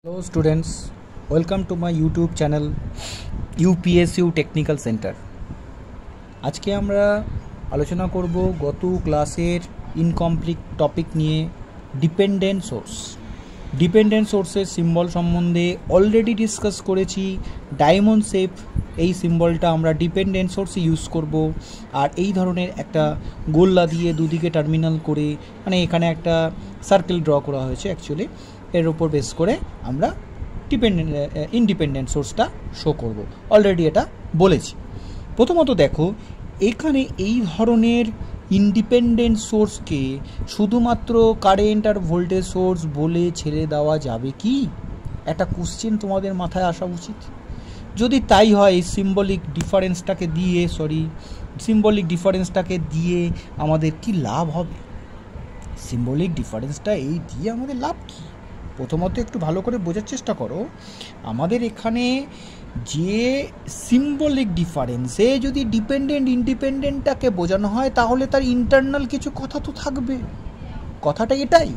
Hello students, welcome to my YouTube channel UPSU Technical Center। আজকে আমরা আলোচনা করব গত ক্লাসের ইনকমপ্লিট টপিক নিয়ে ডিপেন্ডেন্ট সোর্স। ডিপেন্ডেন্ট সোর্সের সিম্বল সম্বন্ধে অলরেডি ডিসকাস করেছি। ডায়মন্ড শেপ এই সিম্বলটা আমরা ডিপেন্ডেন্ট সোর্সে ইউজ করব। আর এই ধরনের একটা গোল্লা দিয়ে দুদিকে টার্মিনাল করে মানে এখানে একটা সার্কেল ড্র করা হয়েছে অ্যাকচুয়ালি, এর উপর বেস করে আমরা ইন্ডিপেন্ডেন্ট সোর্সটা শো করব। অলরেডি এটা বলেছি। প্রথমত দেখো, এখানে এই ধরনের ইন্ডিপেন্ডেন্ট সোর্সকে শুধুমাত্র কারেন্ট আর ভোল্টেজ সোর্স বলে ছেড়ে দেওয়া যাবে কি? একটা কোশ্চেন তোমাদের মাথায় আসা উচিত। যদি তাই হয়, সিম্বলিক ডিফারেন্সটাকে দিয়ে আমাদের কি লাভ হবে? সিম্বলিক ডিফারেন্সটা এই দিয়ে আমাদের লাভ কি? প্রথমত একটু ভালো করে বোঝার চেষ্টা করো। আমাদের এখানে যে সিম্বলিক ডিফারেন্সে যদি ডিপেন্ডেন্ট ইন্ডিপেন্ডেন্টটাকে বোঝানো হয়, তাহলে তার ইন্টারনাল কিছু কথা তো থাকবে। কথাটা এটাই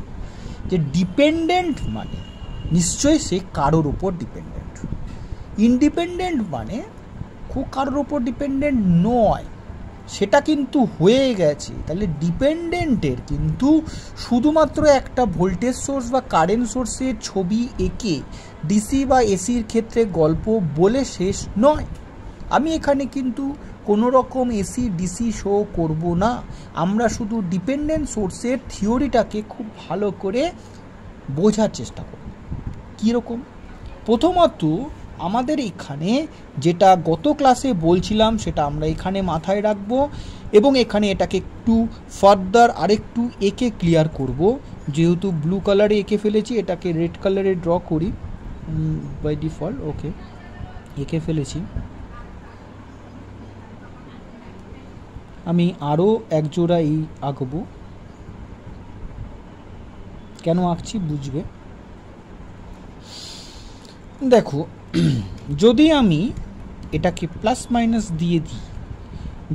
যে ডিপেন্ডেন্ট মানে নিশ্চয়ই সে কারোর উপর ডিপেন্ডেন্ট, ইন্ডিপেন্ডেন্ট মানে খুব কারোর উপর ডিপেন্ডেন্ট নয়, সেটা কিন্তু হয়ে গেছে। তাহলে ডিপেন্ডেন্টের কিন্তু শুধুমাত্র একটা ভোল্টেজ সোর্স বা কারেন্ট সোর্সের ছবি এঁকে ডিসি বা এসির ক্ষেত্রে গল্প বলে শেষ নয়। আমি এখানে কিন্তু কোনো রকম এসি ডিসি শো করব না। আমরা শুধু ডিপেন্ডেন্ট সোর্সের থিওরিটাকে খুব ভালো করে বোঝার চেষ্টা করব। কীরকম? প্রথমত আমাদের এখানে যেটা গত ক্লাসে বলছিলাম সেটা আমরা এখানে মাথায় রাখবো এবং এখানে এটাকে একটু ফার্দার আরেকটু এঁকে ক্লিয়ার করব। যেহেতু ব্লু কালারে এঁকে ফেলেছি, এটাকে রেড কালারে ড্র করি বাই ডিফল্ট। ওকে, এঁকে ফেলেছি। আমি আরও একজোড়া এই আঁকবো। কেন আঁকছি বুঝবে। দেখো, যদি আমি এটাকে প্লাস মাইনাস দিয়ে দিই,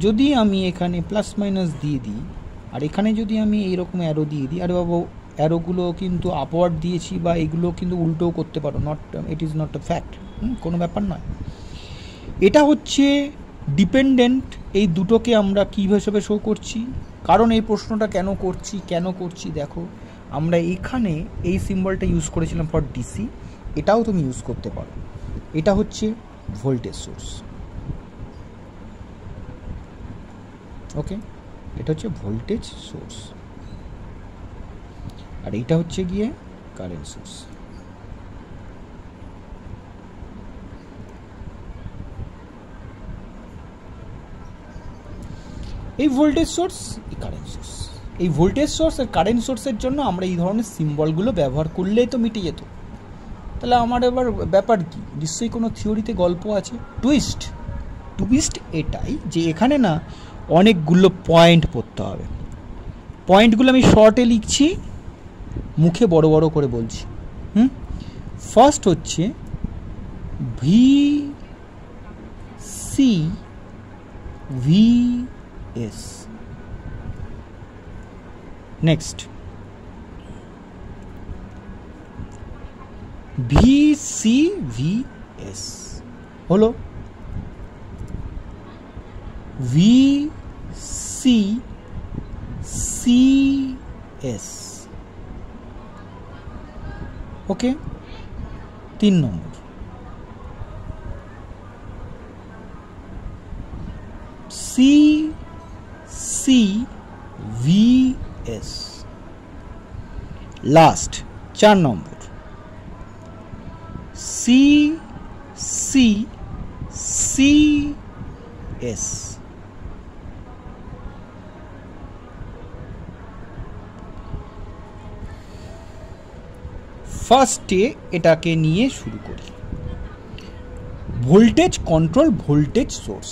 যদি আমি এখানে প্লাস মাইনাস দিয়ে দিই আর এখানে যদি আমি এইরকম অ্যারো দিয়ে দিই, আরে বাবা অ্যারোগুলো কিন্তু আপওয়ার্ড দিয়েছি বা এগুলো কিন্তু উল্টোও করতে পারো, it is not a fact, কোনো ব্যাপার নয়। এটা হচ্ছে ডিপেন্ডেন্ট। এই দুটোকে আমরা কী হিসেবে শো করছি? কারণ এই প্রশ্নটা কেন করছি দেখো, আমরা এখানে এই সিম্বলটা ইউজ করেছিলাম ফর ডিসি, এটাও তুমি ইউজ করতে পারো। এটা হচ্ছে ভোল্টেজ সোর্স। ওকে, এটা হচ্ছে ভোল্টেজ সোর্স আর এইটা হচ্ছে গিয়ে কারেন্ট সোর্স। এই ভোল্টেজ সোর্স, এই কারেন্ট সোর্স, এই ভোল্টেজ সোর্স আর কারেন্ট সোর্সের জন্য আমরা এই ধরনের সিম্বলগুলো ব্যবহার করলেই তো মিটে যেত। তাহলে আমার এবার ব্যাপার কি? নিশ্চয়ই কোনো থিওরিতে গল্প আছে। টুইস্ট এটাই যে এখানে না অনেকগুলো পয়েন্ট পড়তে হবে। পয়েন্টগুলো আমি শর্টে লিখছি, মুখে বড় বড় করে বলছি। ফার্স্ট হচ্ছে V C V S. Next VCVS হলো VCCS। Okay, 3 number CCVS। Last 4 number CCCS। ফার্স্টে এটাকে নিয়ে শুরু করি। Voltage control voltage source.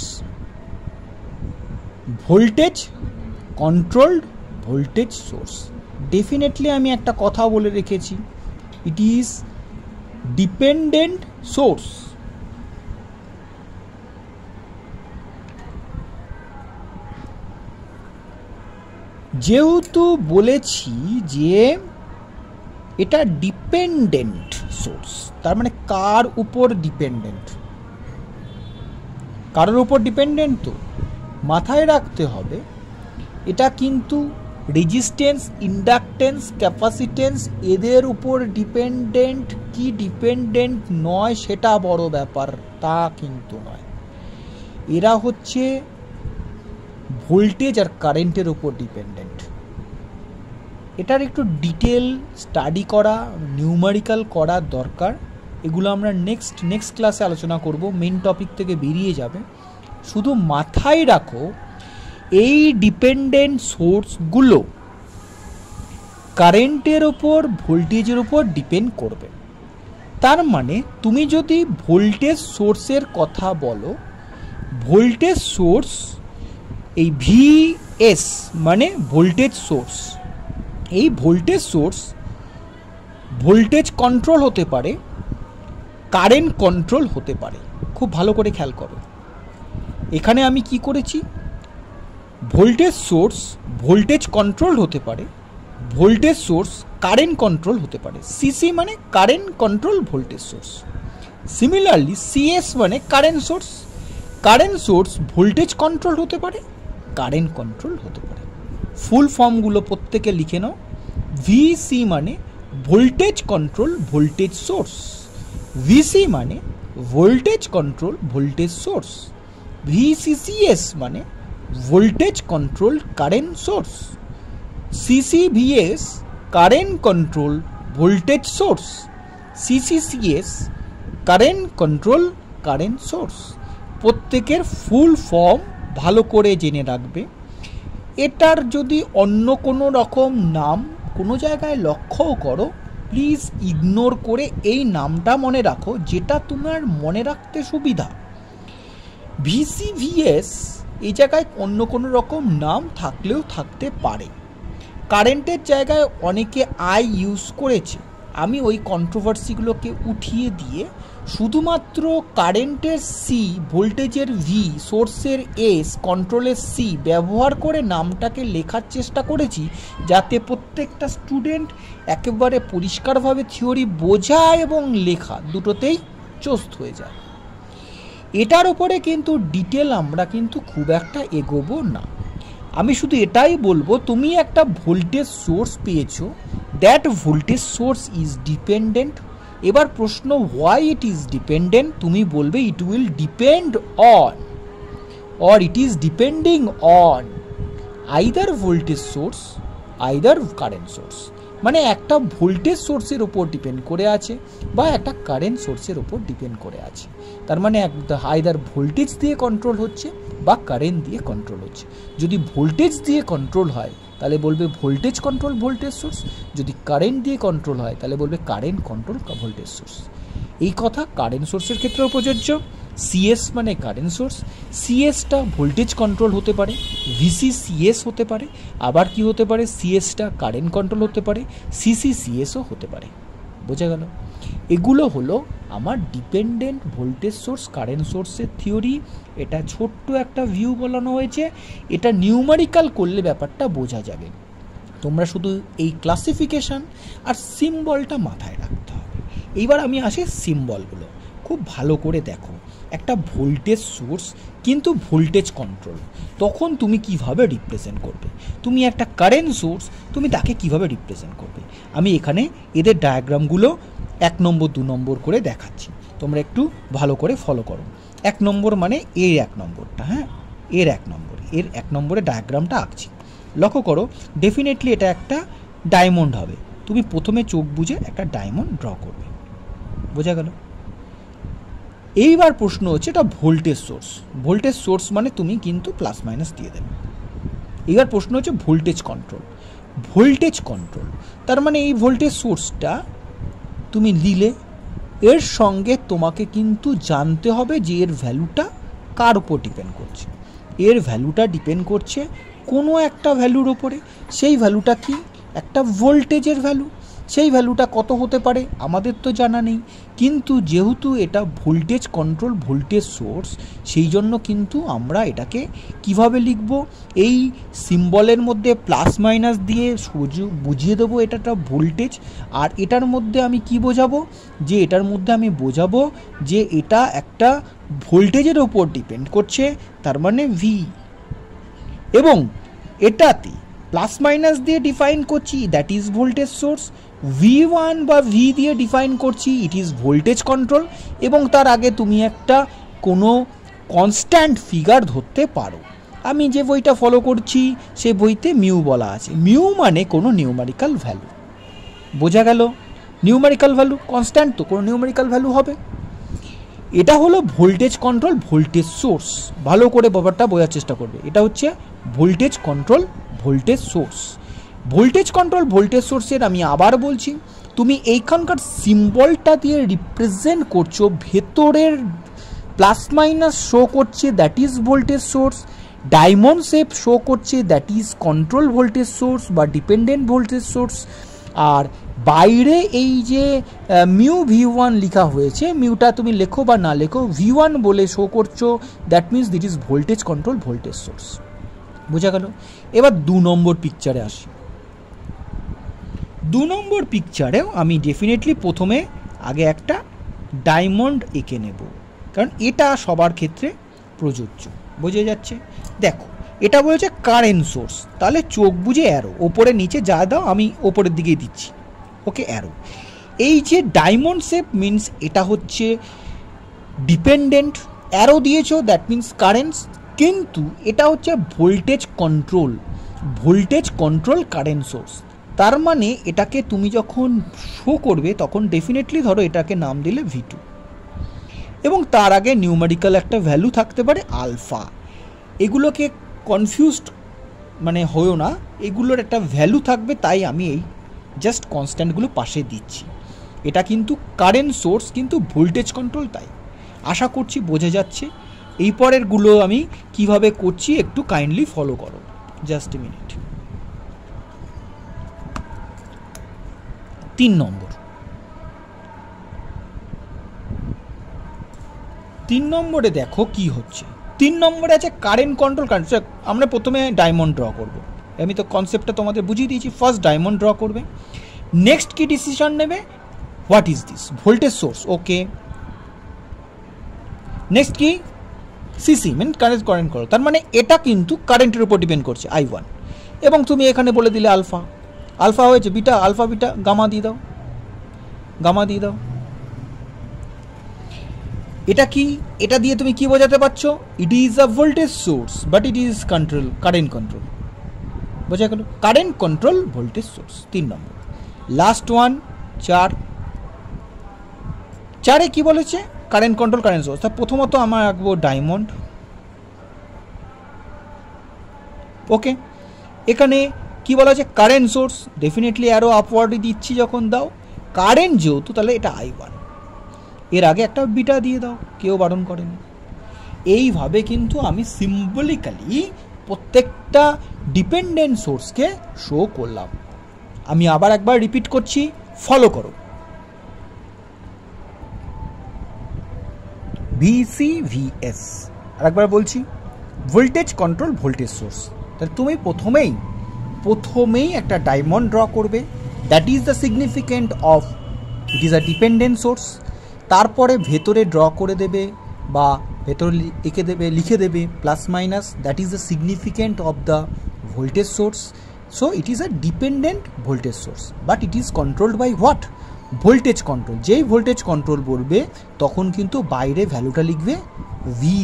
Voltage controlled voltage source definitely আমি একটা কথা বলে রেখেছি, ইট ইজ ডিপেন্ডেন্ট সোর্স। যেহেতু বলেছি যে এটা ডিপেন্ডেন্ট সোর্স, তার মানে কার উপর ডিপেন্ডেন্ট? কারোর উপর ডিপেন্ডেন্ট তো মাথায় রাখতে হবে। এটা কিন্তু রেজিস্ট্যান্স, ইন্ডাকটেন্স, ক্যাপাসিটেন্স এদের উপর ডিপেন্ডেন্ট কি ডিপেন্ডেন্ট নয় সেটা বড় ব্যাপার, তা কিন্তু নয়। এরা হচ্ছে ভোল্টেজ আর কারেন্টের উপর ডিপেন্ডেন্ট। এটার একটু ডিটেল স্টাডি করা, নিউমারিক্যাল করা দরকার। এগুলো আমরা নেক্সট ক্লাসে আলোচনা করব, মেন টপিক থেকে বেরিয়ে যাবে। শুধু মাথায় রাখো এই ডিপেন্ডেন্ট সোর্সগুলো কারেন্টের ওপর, ভোল্টেজের উপর ডিপেন্ড করবে। তার মানে তুমি যদি ভোল্টেজ সোর্সের কথা বলো, ভোল্টেজ সোর্স এই ভিএস মানে ভোল্টেজ সোর্স, এই ভোল্টেজ সোর্স ভোল্টেজ কন্ট্রোল হতে পারে, কারেন্ট কন্ট্রোল হতে পারে। খুব ভালো করে খেয়াল করো, এখানে আমি কি করেছি, ভোল্টেজ সোর্স ভোল্টেজ কন্ট্রোল হতে পারে, ভোল্টেজ সোর্স কারেন্ট কন্ট্রোল হতে পারে। সিসি মানে current control voltage source. Similarly CS মানে কারেন্ট সোর্স ভোল্টেজ কন্ট্রোল হতে পারে, কারেন্ট কন্ট্রোল হতে পারে। ফুল ফর্মগুলো প্রত্যেকে লিখে নাও। ভিসি মানে voltage control voltage source, VC মানে voltage control voltage source, VCCS মানে voltage control current source, CCVS current control voltage source, CCCS current control current source. প্রত্যেকের ফুল ফর্ম ভালো করে জেনে রাখবে। এটার যদি অন্য কোনো রকম নাম কোনো জায়গায় লক্ষ্যও করো, প্লিজ ইগনোর করে এই নামটা মনে রাখো যেটা তোমার মনে রাখতে সুবিধা। ভিসিভিএস এই জায়গায় অন্য কোনো রকম নাম থাকলেও থাকতে পারে। কারেন্টের জায়গায় অনেকে আই ইউজ করেছে, আমি ওই কন্ট্রোভার্সিগুলোকে উঠিয়ে দিয়ে শুধুমাত্র কারেন্টের সি, ভোল্টেজের ভি, সোর্সের এস, কন্ট্রোলের সি ব্যবহার করে নামটাকে লেখার চেষ্টা করেছি, যাতে প্রত্যেকটা স্টুডেন্ট একেবারে পরিষ্কারভাবে থিওরি বোঝা এবং লেখা দুটোতেই চোস্ত হয়ে যায়। এটার উপরে কিন্তু ডিটেল আমরা কিন্তু খুব একটা এগোবো না। আমি শুধু এটাই বলবো, তুমি একটা ভোল্টেজ সোর্স পেয়েছো, that voltage source is dependent. এবার প্রশ্ন, হোয়াই ইট ইজ ডিপেন্ডেন্ট? তুমি বলবে it will depend on or it is depending on either voltage source either current source. মানে একটা ভোল্টেজ সোর্সের ওপর ডিপেন্ড করে আছে বা একটা কারেন্ট সোর্সের ওপর ডিপেন্ড করে আছে। তার মানে আইদার ভোল্টেজ দিয়ে কন্ট্রোল হচ্ছে বা কারেন্ট দিয়ে কন্ট্রোল হচ্ছে। যদি ভোল্টেজ দিয়ে কন্ট্রোল হয় তাহলে বলবে ভোল্টেজ কন্ট্রোল ভোল্টেজ সোর্স, যদি কারেন্ট দিয়ে কন্ট্রোল হয় তাহলে বলবে কারেন্ট কন্ট্রোল ভোল্টেজ সোর্স। এই কথা কারেন্ট সোর্সের ক্ষেত্রেও প্রযোজ্য। সিএস মানে কারেন্ট সোর্স, সিএসটা ভোল্টেজ কন্ট্রোল হতে পারে, ভিসিসিএস হতে পারে, আবার কি হতে পারে, সিএসটা কারেন্ট কন্ট্রোল হতে পারে, সিসিসিএসও হতে পারে। বোঝা গেল? এগুলো হলো আমার ডিপেন্ডেন্ট ভোল্টেজ সোর্স কারেন্ট সোর্সের থিওরি। এটা ছোট্ট একটা ভিউ বলানো হয়েছে, এটা নিউমারিক্যাল করলে ব্যাপারটা বোঝা যাবে। তোমরা শুধু এই ক্লাসিফিকেশান আর সিম্বলটা মাথায় রাখতে হবে। এইবার আমি আসি সিম্বলগুলো, খুব ভালো করে দেখো। একটা ভোল্টেজ সোর্স কিন্তু ভোল্টেজ কন্ট্রোল, তখন তুমি কিভাবে রিপ্রেজেন্ট করবে? তুমি একটা কারেন্ট সোর্স, তুমি তাকে কিভাবে রিপ্রেজেন্ট করবে? আমি এখানে এদের ডায়াগ্রামগুলো 1 নম্বর 2 নম্বর করে দেখাচ্ছি, তোমরা একটু ভালো করে ফলো করো। 1 নম্বর মানে এর 1 নম্বরটা, হ্যাঁ এর 1 নম্বর, এর 1 নম্বরে ডায়াগ্রামটা আঁকছি। লক্ষ্য করো, ডেফিনেটলি এটা একটা ডায়মন্ড হবে। তুমি প্রথমে চোখ বুঝে একটা ডায়মন্ড ড্র করবে। বোঝা গেল? এইবার প্রশ্ন হচ্ছে, এটা ভোল্টেজ সোর্স, ভোল্টেজ সোর্স মানে তুমি কিন্তু প্লাস মাইনাস দিয়ে দেবে। এবার প্রশ্ন হচ্ছে ভোল্টেজ কন্ট্রোল, ভোল্টেজ কন্ট্রোল তার মানে এই ভোল্টেজ সোর্সটা তুমি নিলে, এর সঙ্গে তোমাকে কিন্তু জানতে হবে যে এর ভ্যালুটা কার উপর ডিপেন্ড করছে। এর ভ্যালুটা ডিপেন্ড করছে কোনো একটা ভ্যালুর ওপরে। সেই ভ্যালুটা কি? একটা ভোল্টেজের ভ্যালু। সেই ভ্যালুটা কত হতে পারে আমাদের তো জানা নেই, কিন্তু যেহেতু এটা ভোল্টেজ কন্ট্রোল ভোল্টেজ সোর্স, সেই জন্য কিন্তু আমরা এটাকে কিভাবে লিখব, এই সিম্বলের মধ্যে প্লাস মাইনাস দিয়ে বুঝিয়ে দেবো এটা একটা ভোল্টেজ। আর এটার মধ্যে আমি কি বোঝাবো, যে এটার মধ্যে আমি বোঝাবো যে এটা একটা ভোল্টেজের ওপর ডিপেন্ড করছে, তার মানে ভি। এবং এটাতে প্লাস মাইনাস দিয়ে ডিফাইন করছি, that is voltage source. V1 বা ভি দিয়ে ডিফাইন করছি, ইট ইজ ভোল্টেজ কন্ট্রোল। এবং তার আগে তুমি একটা কোনো কনস্ট্যান্ট ফিগার ধরতে পারো। আমি যে বইটা ফলো করছি সে বইতে মিউ বলা আছে, মিউ মানে কোনো নিউমারিক্যাল ভ্যালু। বোঝা গেল? নিউমারিক্যাল ভ্যালু কনস্ট্যান্ট তো কোনো নিউমারিক্যাল ভ্যালু হবে। এটা হলো ভোল্টেজ কন্ট্রোল ভোল্টেজ সোর্স। ভালো করে ব্যাপারটা বোঝার চেষ্টা করবে, এটা হচ্ছে voltage control voltage source. Voltage control voltage সোর্সের আমি আবার বলছি, তুমি এইখানকার সিম্বলটা দিয়ে রিপ্রেজেন্ট করছো, ভেতরের প্লাস মাইনাস শো করছে, that is voltage source. Diamond shape show করছে, that is control voltage source বা ডিপেন্ডেন্ট ভোল্টেজ সোর্স। আর বাইরে এই যে মিউ V1 লেখা হয়েছে, মিউটা তুমি লেখো বা না লেখো, V1 বলে শো করছো, that means this is voltage control voltage source. বোঝা গেল? এবার 2 নম্বর পিকচারে আসি। 2 নম্বর পিকচারেও আমি ডেফিনেটলি প্রথমে আগে একটা ডায়মন্ড এঁকে নেব, কারণ এটা সবার ক্ষেত্রে প্রযোজ্য। বোঝা যাচ্ছে? দেখো, এটা বলেছে কারেন্ট সোর্স, তাহলে চোখ বুঝে অ্যারো ওপরে নিচে যা দাও আমি ওপরের দিকেই দিচ্ছি, ওকে অ্যারো। এই যে ডায়মন্ড শেপ মিনস এটা হচ্ছে ডিপেন্ডেন্ট, অ্যারো দিয়েছো দ্যাট মিনস কারেন্টস, কিন্তু এটা হচ্ছে ভোল্টেজ কন্ট্রোল কারেন্ট সোর্স। তার মানে এটাকে তুমি যখন শো করবে তখন ডেফিনেটলি ধরো এটাকে নাম দিলে V2, এবং তার আগে নিউমেরিক্যাল একটা ভ্যালু থাকতে পারে আলফা। এগুলোকে কনফিউজড মানে হয়েও না, এগুলোর একটা ভ্যালু থাকবে, তাই আমি এই জাস্ট কনস্ট্যান্টগুলো পাশে দিচ্ছি। এটা কিন্তু কারেন্ট সোর্স কিন্তু ভোল্টেজ কন্ট্রোল, তাই আশা করছি বোঝা যাচ্ছে। এই পরেরগুলো আমি কিভাবে করছি একটু কাইন্ডলি ফলো করো, জাস্ট এ মিনিট। 3 নম্বরে দেখো কি হচ্ছে। 3 নম্বরে আছে কারেন্ট কন্ট্রোল কারেন্ট। আমরা প্রথমে ডায়মন্ড ড্র করব, আমি তো কনসেপ্টটা তোমাদের বুঝিয়ে দিয়েছি। ফার্স্ট ডায়মন্ড ড্র করবে, নেক্সট কি ডিসিশন নেবে, what is this voltage source, okay. Next কি সিসি মিন কারেন্ট করো, তার মানে এটা কিন্তু কারেন্টের উপর ডিপেন্ড করছে I1। এবং তুমি এখানে বলে দিলে আলফা, আলফা হয়েছে বিটা, আলফা বিটা গামা দিয়ে দাও, গামা দিয়ে দাও। এটা কি, এটা দিয়ে তুমি কি বোঝাতে পারছো, ইট is a voltage source but it is current control. বোঝা গেল? Current control voltage source. 3 নম্বর। লাস্ট ওয়ান 4 কি বলেছে, কারেন্ট কন্ট্রোল কারেন্ট সোর্স। তা প্রথমত আমার আঁকবো ডায়মন্ড, ওকে। এখানে কি বলা আছে, কারেন্ট সোর্স, ডেফিনেটলি অ্যারো আপওয়ার্ডে দিচ্ছি যখন দাও, কারেন্ট যেহেতু তাহলে এটা I1, এর আগে একটা বিটা দিয়ে দাও, কেউ বারণ করেনি। এইভাবে কিন্তু আমি সিম্বলিক্যালি প্রত্যেকটা ডিপেন্ডেন্ট সোর্সকে শো করলাম। আমি আবার একবার রিপিট করছি, ফলো করো। VCVS, আর একবার বলছি, ভোল্টেজ কন্ট্রোল ভোল্টেজ সোর্স। তাহলে তুমি প্রথমেই একটা ডায়মন্ড ড্র করবে, that is the significant of it is a dependent source. তারপরে ভেতরে ড্র করে দেবে বা ভেতরে লিখে দেবে plus minus, that is the significant of the voltage source. So it is a dependent voltage source but it is controlled by what, voltage control. যেই voltage control বলবে তখন কিন্তু বাইরে ভ্যালুটা লিখবে ভি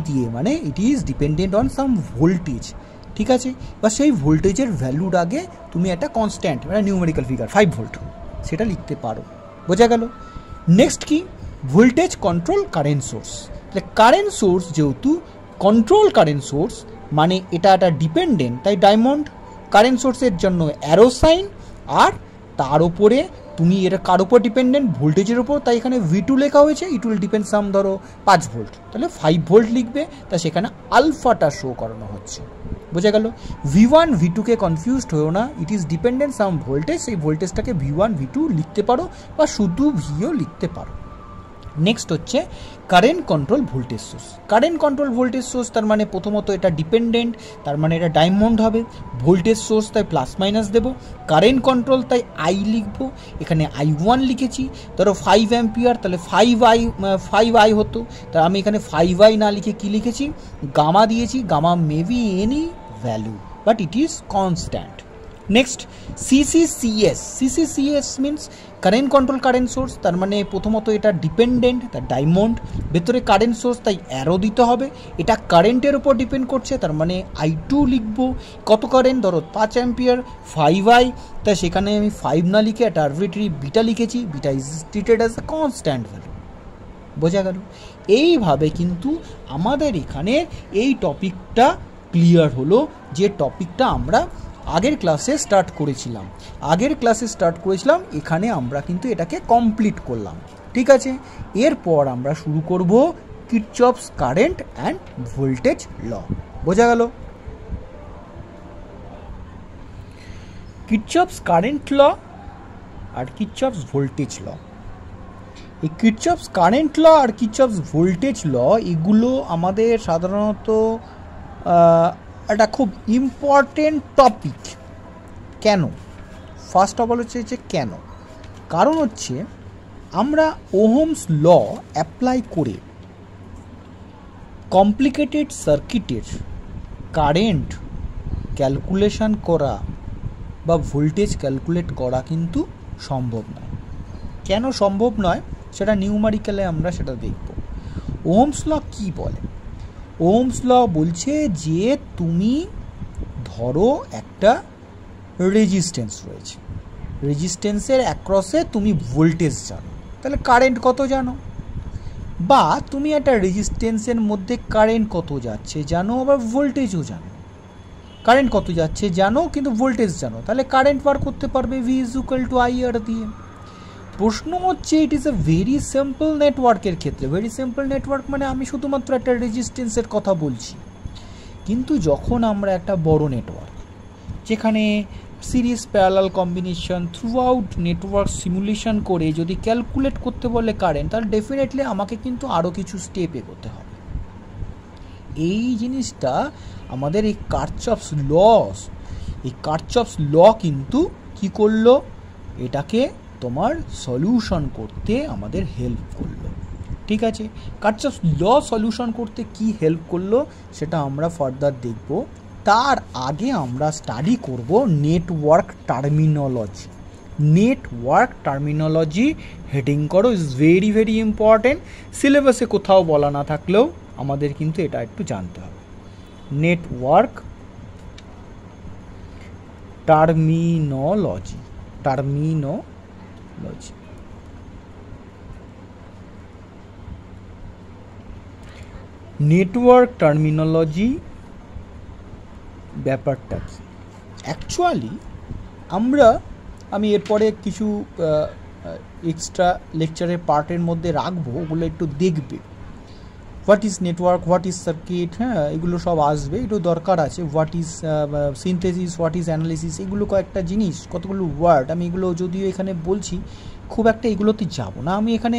দিয়ে, মানে it is dependent on some voltage, ঠিক আছে। বা সেই ভোল্টেজের ভ্যালুর আগে তুমি একটা কনস্ট্যান্ট মানে নিউমেরিক্যাল ফিগার 5 ভোল্ট সেটা লিখতে পারো। বোঝা গেল? নেক্সট কি, ভোল্টেজ কন্ট্রোল কারেন্ট সোর্স। তাহলে কারেন্ট সোর্স যেহেতু কন্ট্রোল কারেন্ট সোর্স, মানে এটা একটা ডিপেন্ডেন্ট, তাই ডায়মন্ড কারেন্ট সোর্সের জন্য অ্যারো সাইন, আর তার উপরে তুমি এটা কার উপর ডিপেন্ডেন্ট? ভোল্টেজের উপর, তাই এখানে V2 লেখা হয়েছে। ইট উইল ডিপেন্ড সাম ধরো 5 ভোল্ট, তাহলে 5 ভোল্ট লিখবে, তা সেখানে আলফাটা শো করানো হচ্ছে। বোঝা গেল? V1 V2কে কনফিউজড হয়েও না, ইট ইজ ডিপেন্ডেন্ট সাম ভোল্টেজ, সেই ভোল্টেজটাকে V1 V2 লিখতে পারো বা শুধু ভিও লিখতে পারো। নেক্সট হচ্ছে current control voltage source. Current control voltage source তার মানে প্রথমত এটা ডিপেন্ডেন্ট, তার মানে এটা ডায়মন্ড হবে। ভোল্টেজ সোর্স তাই প্লাস মাইনাস দেবো। কারেন্ট কন্ট্রোল তাই I লিখবো, এখানে I1 লিখেছি। ধরো 5 অ্যাম্পিয়ার, তাহলে 5I হতো, তা আমি এখানে 5I না লিখে কী লিখেছি? গামা দিয়েছি। Gamma maybe any value, but it is constant. Next CCCS means current control current source, তার মানে প্রথমত এটা ডিপেন্ডেন্ট, তার ডায়মন্ড, ভেতরে কারেন্ট সোর্স তাই অ্যারো দিতে হবে। এটা কারেন্টের উপর ডিপেন্ড করছে, তার মানে I2 লিখবো। কত কারেন্ট? ধরো 5 অ্যাম্পিয়ার, 5I, তাই সেখানে আমি 5 না লিখে একটা আরবিট্রারি বিটা লিখেছি। Beta is treated as a constant value. বোঝা গেল? এইভাবে কিন্তু আমাদের এখানে এই টপিকটা ক্লিয়ার হলো, যে টপিকটা আমরা আগের ক্লাসে স্টার্ট করেছিলাম। এখানে আমরা কিন্তু এটাকে কমপ্লিট করলাম। ঠিক আছে, এরপর আমরা শুরু করব কিরচফস কারেন্ট অ্যান্ড ভোল্টেজ ল। বোঝা গেল? কিরচফস কারেন্ট ল আর কিরচফস ভোল্টেজ ল। এই কিরচফস কারেন্ট ল আর কিরচফস ভোল্টেজ ল এগুলো আমাদের সাধারণত একটা খুব ইম্পর্টেন্ট টপিক। কেন? ফার্স্ট অফ অল হচ্ছে কেন? কারণ হচ্ছে আমরা ওহমস ল অ্যাপ্লাই করে কমপ্লিকেটেড সার্কিটের কারেন্ট ক্যালকুলেশন করা বা ভোল্টেজ ক্যালকুলেট করা কিন্তু সম্ভব নয়। কেন সম্ভব নয় সেটা নিউমারিক্যালে আমরা সেটা দেখব। ওহমস ল কী বলে? ওহমস ল বলছে যে তুমি ধরো একটা রেজিস্ট্যান্স রয়েছে, রেজিস্ট্যান্সের অ্যাক্রসে তুমি ভোল্টেজ জানো, তাহলে কারেন্ট কত জানো, বা তুমি একটা রেজিস্ট্যান্সের মধ্যে কারেন্ট কত যাচ্ছে জানো, আবার ভোল্টেজও জানো। কারেন্ট কত যাচ্ছে জানো কিন্তু ভোল্টেজ জানো, তাহলে কারেন্ট বার করতে পারবে V = IR দিয়ে। প্রশ্ন হচ্ছে it is a very simple নেটওয়ার্কের ক্ষেত্রে। ভেরি সিম্পল নেটওয়ার্ক মানে আমি শুধুমাত্র একটা রেজিস্ট্যান্সের কথা বলছি, কিন্তু যখন আমরা একটা বড় নেটওয়ার্ক যেখানে series parallel combination through out network simulation করে যদি ক্যালকুলেট করতে বলে কারেন্ট, তাহলে ডেফিনেটলি আমাকে কিন্তু আরও কিছু স্টেপ এগোতে হবে। এই জিনিসটা আমাদের এই কারচফস ল কিন্তু কি করলো? এটাকে তোমার সলিউশন করতে আমাদের হেল্প করলো। ঠিক আছে, কারচফস ল সলিউশন করতে কি হেল্প করলো সেটা আমরা ফার্দার দেখব। তার আগে আমরা স্টাডি করব network terminology. Network terminology heading করো, ইজ ভেরি ভেরি ইম্পর্টেন্ট। সিলেবাসে কোথাও বলা না থাকলেও আমাদের কিন্তু এটা একটু জানতে হবে। Network terminology. নেটওয়ার্ক টার্মিনোলজি ব্যাপারটা কি? অ্যাকচুয়ালি আমি এরপরে কিছু এক্সট্রা লেকচারের পার্টের মধ্যে রাখবো, ওগুলো একটু দেখবে। What is network, what is circuit, হ্যাঁ এগুলো সব আসবে, একটু দরকার আছে। What is synthesis, what is analysis, এগুলো কয়েকটা জিনিস, কতগুলো ওয়ার্ড। আমি এগুলো যদিও এখানে বলছি, খুব একটা এগুলোতে যাব না। আমি এখানে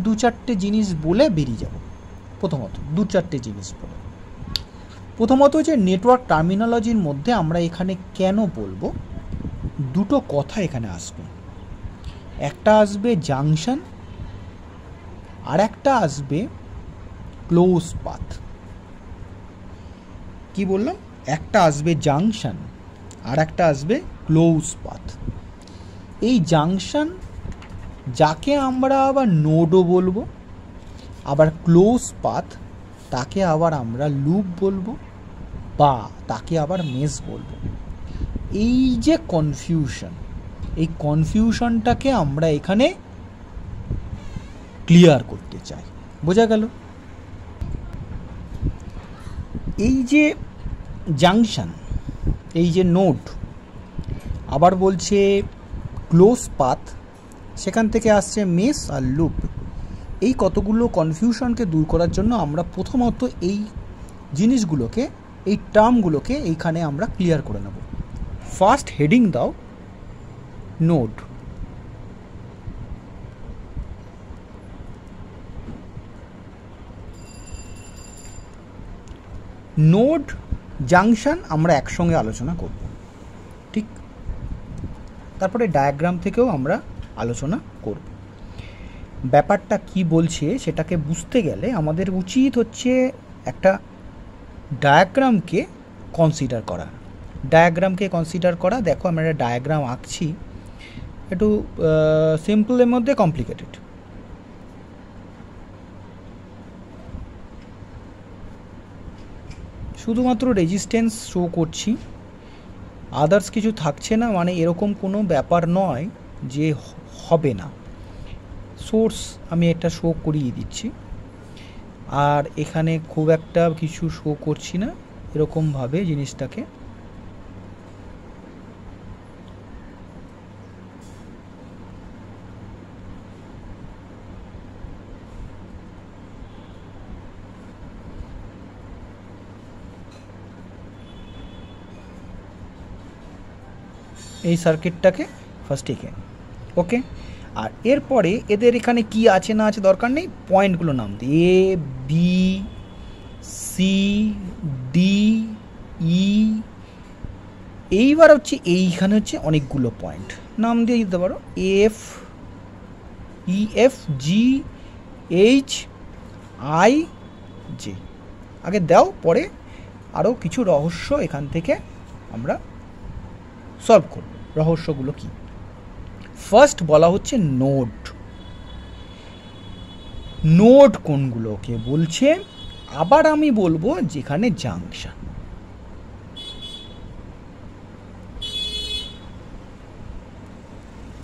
2-4টে জিনিস বলে বেরিয়ে যাব। প্রথমত 2-4টে জিনিস বলে। প্রথমত যে নেটওয়ার্ক টার্মিনোলজির মধ্যে আমরা এখানে কেন বলবো, দুটো কথা এখানে আসবে। একটা আসবে জাংশন, আর একটা আসবে ক্লোজ পাথ। কি বললাম? একটা আসবে জাংশন আর একটা আসবে ক্লোজ পাথ। এই জাংশন যাকে আমরা আবার নোডও বলবো, আবার ক্লোজ পাথ তাকে আবার আমরা লুপ বলবো, বা তাকে আবার মেশ বলবো। এই যে কনফিউশন, এই কনফিউশনটাকে আমরা এখানে ক্লিয়ার করতে চাই। বোঝা গেল? এই যে জাংশন, এই যে নোড, আবার বলছে ক্লোজ পাথ, সেখান থেকে আসছে মেস আর লুপ। এই কতগুলো কনফিউশনকে দূর করার জন্য আমরা প্রথমত এই জিনিসগুলোকে, এই টার্মগুলোকে এইখানে আমরা ক্লিয়ার করে নেব। ফার্স্ট হেডিং দাও নোড। নোড জাংশন আমরা একসঙ্গে আলোচনা করব, ঠিক? তারপরে ডায়াগ্রাম থেকেও আমরা আলোচনা করব। ব্যাপারটা কি বলছে সেটাকে বুঝতে গেলে আমাদের উচিত হচ্ছে একটা ডায়াগ্রামকে কনসিডার করা। দেখো আমরা একটা ডায়াগ্রাম আঁকছি, একটু সিম্পলের মধ্যে কমপ্লিকেটেড। শুধুমাত্র রেজিস্ট্যান্স শো করছি, আদার্স কিছু থাকছে না, মানে এরকম কোনো ব্যাপার নয় যে হবে না। সোর্স আমি একটা শো করিয়ে দিচ্ছি, আর এখানে খুব একটা কিছু শো করছি না, এরকমভাবে জিনিসটাকে এই সার্কিটটাকে ফার্স্ট এখানে, ওকে। আর এরপরে এদের এখানে কি আছে না আছে দরকার নেই, পয়েন্টগুলো নাম দিই, A B C D E. এইবার হচ্ছে এইখানে হচ্ছে অনেকগুলো পয়েন্ট, নাম দিয়ে দিতে পারো F E F G H I J. আগে দাও, পরে আরও কিছু রহস্য এখান থেকে আমরা সলভ করব। রহস্যগুলো কি? ফার্স্ট বলা হচ্ছে নোড। নোড কোনগুলোকে বলছে? আবার আমি বলবো যেখানে জাংশন।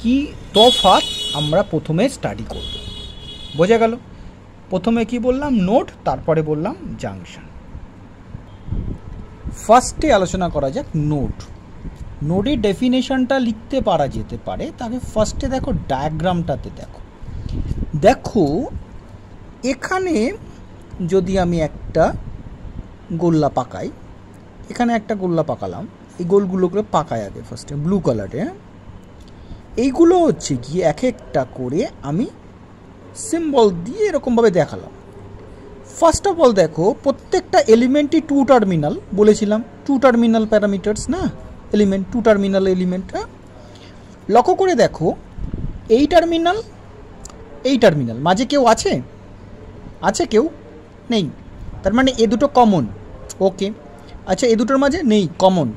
কি তফাৎ আমরা প্রথমে স্টাডি করব, বোঝা গেল? প্রথমে কি বললাম? নোড, তারপরে বললাম জাংশন। ফার্স্টে আলোচনা করা যাক নোড। নোডের ডেফিনেশনটা লিখতে পারা যেতে পারে, তাকে ফার্স্টে দেখো ডায়াগ্রামটাতে দেখো এখানে যদি আমি একটা গোল্লা পাকাই, এখানে একটা গোল্লা পাকালাম, এই গোলগুলোকে পাকাই আগে ফার্স্টে ব্লু কালারে। এইগুলো হচ্ছে গিয়ে এক একটা করে আমি সিম্বল দিয়ে এরকমভাবে দেখালাম। ফার্স্ট অফ অল দেখো প্রত্যেকটা এলিমেন্টই টু টার্মিনাল বলেছিলাম, টু টার্মিনাল প্যারামিটার্স না এলিমেন্ট, টু টার্মিনাল এলিমেন্ট। লক্ষ্য করে দেখো এই টার্মিনাল, এই টার্মিনাল, মাঝে কেউ আছে? আছে কেউ? নেই, তার মানে এ দুটো কমন, ওকে। আচ্ছা এ দুটোর মাঝে নেই, কমন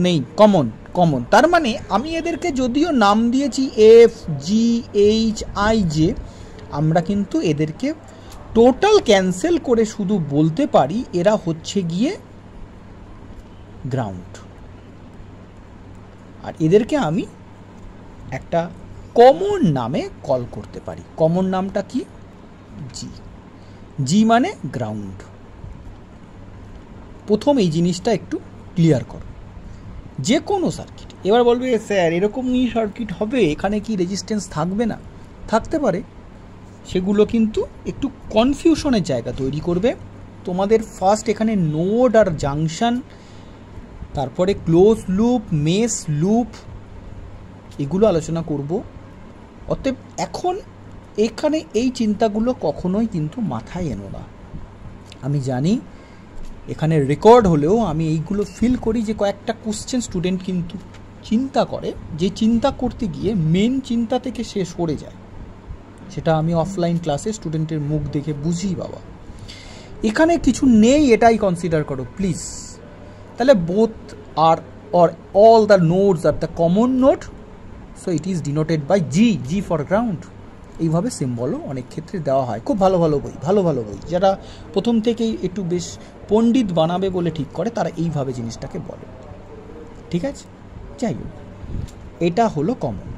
নেই, কমন কমন, তার মানে আমি এদেরকে যদিও নাম দিয়েছি F G H I J, আমরা কিন্তু এদেরকে টোটাল ক্যান্সেল করে শুধু বলতে পারি এরা হচ্ছে গিয়ে গ্রাউন্ড। আর এদেরকে আমি একটা কমন নামে কল করতে পারি। কমন নামটা কি? জি। জি মানে গ্রাউন্ড। প্রথম এই জিনিসটা একটু ক্লিয়ার করো। যে কোনো সার্কিট, এবার বলবে স্যার এরকমই সার্কিট হবে, এখানে কি রেজিস্ট্যান্স থাকবে না? থাকতে পারে, সেগুলো কিন্তু একটু কনফিউশনের জায়গা তৈরি করবে। তোমাদের ফার্স্ট এখানে নোড আর জাংশন, তারপরে ক্লোজ লুপ, মেস লুপ, এগুলো আলোচনা করব। অতএব এখন এখানে এই চিন্তাগুলো কখনোই কিন্তু মাথায় এনো না। আমি জানি এখানে রেকর্ড হলেও আমি এইগুলো ফিল করি যে কয়েকটা কোশ্চেন স্টুডেন্ট কিন্তু চিন্তা করে, যে চিন্তা করতে গিয়ে মেন চিন্তা থেকে সে সরে যায়। সেটা আমি অফলাইন ক্লাসে স্টুডেন্টের মুখ দেখে বুঝি বাবা। এখানে কিছু নেই এটাই কনসিডার করো প্লিজ। তাহলে বোথ আর or all the nodes are the common node, so it is denoted by G for ground। এইভাবে সিম্বলও অনেক ক্ষেত্রে দেওয়া হয়। খুব ভালো ভালো বই, ভালো ভালো বই যারা প্রথম থেকেই একটু বেশ পণ্ডিত বানাবে বলে ঠিক করে, তারা এইভাবে জিনিসটাকে বলে, ঠিক আছে? যাই হোক, এটা হলো কমন।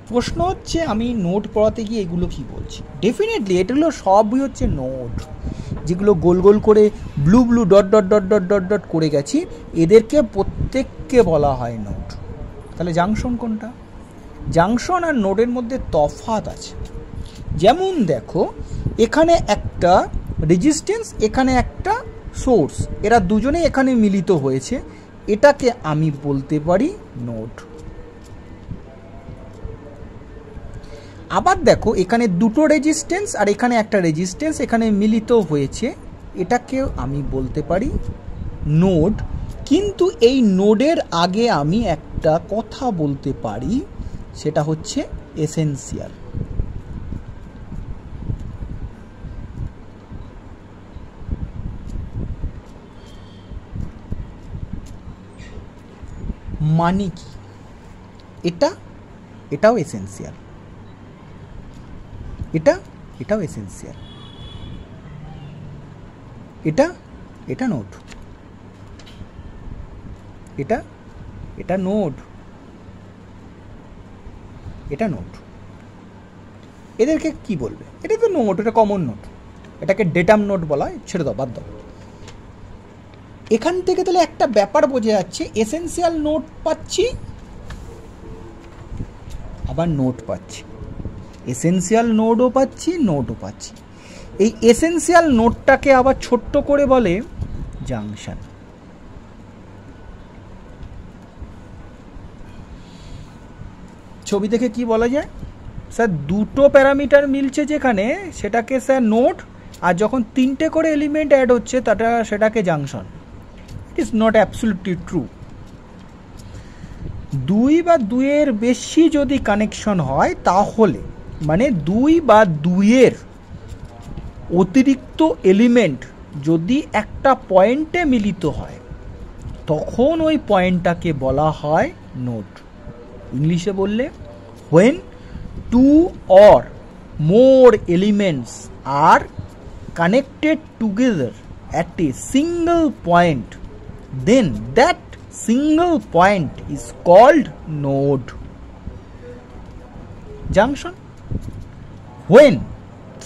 প্রশ্ন হচ্ছে আমি নোট পড়াতে গিয়ে এগুলো কি বলছি? ডেফিনেটলি এগুলো সবই হচ্ছে নোট, যেগুলো গোল গোল করে blue blue dot dot dot dot dot dot করে গেছি, এদেরকে প্রত্যেককে বলা হয় নোট। তাহলে জাংশন কোনটা? জাংশন আর নোডের মধ্যে তফাৎ আছে। যেমন দেখো, এখানে একটা রেজিস্ট্যান্স, এখানে একটা সোর্স, এরা দুজনেই এখানে মিলিত হয়েছে, এটাকে আমি বলতে পারি নোড। আবার দেখো, এখানে দুটো রেজিস্ট্যান্স আর এখানে একটা রেজিস্ট্যান্স এখানে মিলিত হয়েছে, এটাকেও আমি বলতে পারি নোড। কিন্তু এই নোডের আগে আমি একটা কথা বলতে পারি, সেটা হচ্ছে এসেনশিয়াল। মানে কি? এটাও এসেনশিয়াল, এটাও এসেনশিয়াল, এটা নোড, এটা নোড, এটা নোড। এদেরকে কি বলবে? এটা তো নোড, এটা কমন নোড, এটাকে ডেটাম নোড বলা হয়। ছেড়ে দাও, বাদ দাও। এখান থেকে তাহলে একটা ব্যাপার বোঝা যাচ্ছে, এসেনশিয়াল নোড পাচ্ছি, আবার নোড পাচ্ছি, এসেনশিয়াল নোডও পাচ্ছি, নোডও পাচ্ছি। এই এসেনশিয়াল নোডটাকে আবার ছোট্ট করে বলে জাংশন। ছবি দেখে কি বলা যায়? স্যার দুটো প্যারামিটার মিলছে যেখানে, সেটাকে স্যার নোড, আর যখন তিনটে করে এলিমেন্ট অ্যাড হচ্ছে সেটাকে junction. It is not absolutely true. দুই বা দুইয়ের বেশি যদি কানেকশন হয়, তাহলে মানে দুই বা দুইয়ের অতিরিক্ত এলিমেন্ট যদি একটা পয়েন্টে মিলিত হয়, তখন ওই পয়েন্টটাকে বলা হয় নোড। ইংলিশে বললে, when two or more elements are connected together at a single point, then that single point is called node. Junction. When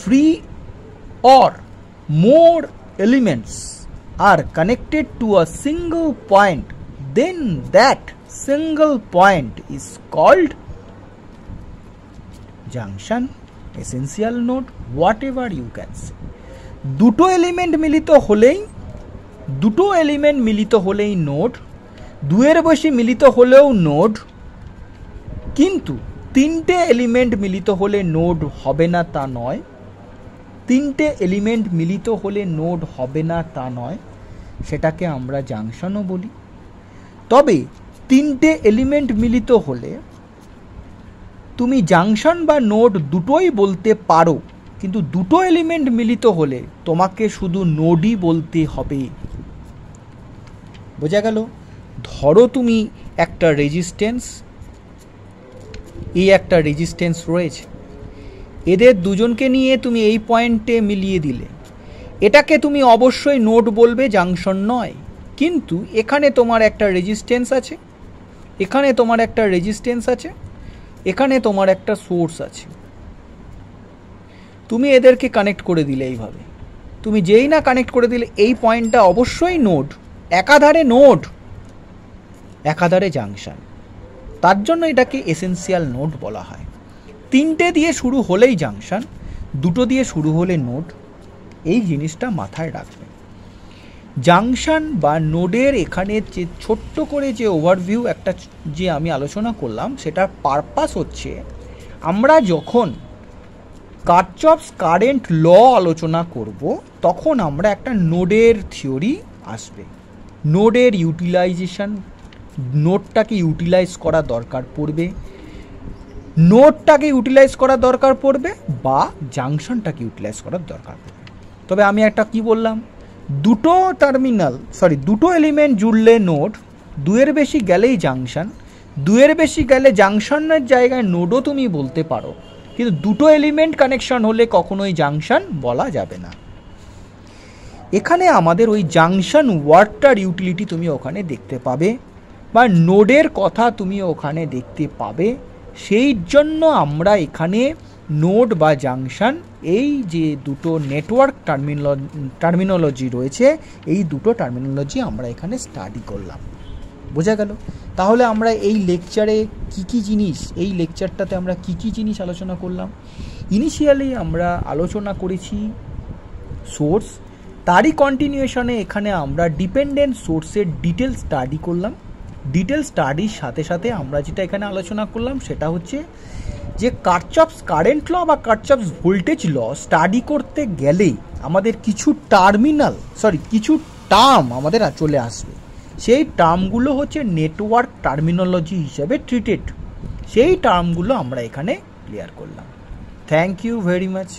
three or more elements are connected to a single point, then that single point is called junction, essential node, whatever you can say. দুটো element মিলিত হলেই node, দুয়ের বেশি মিলিত হলেও node, কিন্তু তিনটে element মিলিত হলে নোড হবে না তা নয়। তিনটে এলিমেন্ট মিলিত হলে নোড হবে না তা নয়, সেটাকে আমরা জাংশনও বলি। তবে তিনটে এলিমেন্ট মিলিত হলে তুমি জাংশন বা নোড দুটোই বলতে পারো, কিন্তু দুটো এলিমেন্ট মিলিত হলে তোমাকে শুধু নোডই বলতে হবে। বোঝা গেল? ধরো তুমি একটা রেজিস্ট্যান্স, এই একটা রেজিস্ট্যান্স রয়েছে, এদের দুজনকে নিয়ে তুমি এই পয়েন্টে মিলিয়ে দিলে, এটাকে তুমি অবশ্যই নোড বলবে, জাংশন নয়। কিন্তু এখানে তোমার একটা রেজিস্ট্যান্স আছে, এখানে তোমার একটা রেজিস্ট্যান্স আছে, এখানে তোমার একটা সোর্স আছে, তুমি এদেরকে কানেক্ট করে দিলে এইভাবে, তুমি যেই না কানেক্ট করে দিলে এই পয়েন্টটা অবশ্যই নোড, একাধারে নোড, একাধারে জাংশন। তার জন্য এটাকে এসেনশিয়াল নোড বলা হয়। তিনটে দিয়ে শুরু হলেই জাংশন, দুটো দিয়ে শুরু হলে নোড, এই জিনিসটা মাথায় রাখবে। জাংশন বা নোডের এখানে যে ছোট্ট করে যে ওভারভিউ একটা যে আমি আলোচনা করলাম, সেটার পারপাস হচ্ছে আমরা যখন কারচফস কারেন্ট ল আলোচনা করব, তখন আমরা একটা নোডের থিওরি আসবে, নোডের ইউটিলাইজেশন, নোডটাকে ইউটিলাইজ করা দরকার পড়বে, নোডটাকে ইউটিলাইজ করা দরকার পড়বে, বা জাংশনটাকে ইউটিলাইজ করার দরকার পড়বে। তবে আমি একটা কি বললাম, দুটো এলিমেন্ট জুড়লে নোড, দুয়ের বেশি গেলেই জাংশন, দুয়ের বেশি গেলে জাংশনের জায়গায় নোডও তুমি বলতে পারো, কিন্তু দুটো এলিমেন্ট কানেকশন হলে কখনোই জাংশন বলা যাবে না। এখানে আমাদের ওই জাংশন ওয়ার্ডটার ইউটিলিটি তুমি ওখানে দেখতে পাবে, বা নোডের কথা তুমি ওখানে দেখতে পাবে। সেই জন্য আমরা এখানে নোড বা জাংশন, এই যে দুটো নেটওয়ার্ক টার্মিনোলজি রয়েছে, এই দুটো টার্মিনোলজি আমরা এখানে স্টাডি করলাম। বোঝা গেল? তাহলে আমরা এই লেকচারে এই লেকচারটাতে আমরা কী কী জিনিস আলোচনা করলাম? ইনিশিয়ালি আমরা আলোচনা করেছি সোর্স, তারই কন্টিনিউশনে এখানে আমরা ডিপেন্ডেন্ট সোর্সের ডিটেল স্টাডি করলাম। ডিটেল স্টাডির সাথে সাথে আমরা যেটা এখানে আলোচনা করলাম সেটা হচ্ছে যে কারচফস কারেন্ট ল বা কারচফস ভোল্টেজ ল স্টাডি করতে গেলে আমাদের কিছু টার্ম আমাদের চলে আসবে। সেই টার্মগুলো হচ্ছে নেটওয়ার্ক টার্মিনোলজি হিসাবে ট্রিটেড। সেই টার্মগুলো আমরা এখানে ক্লিয়ার করলাম। Thank you very much.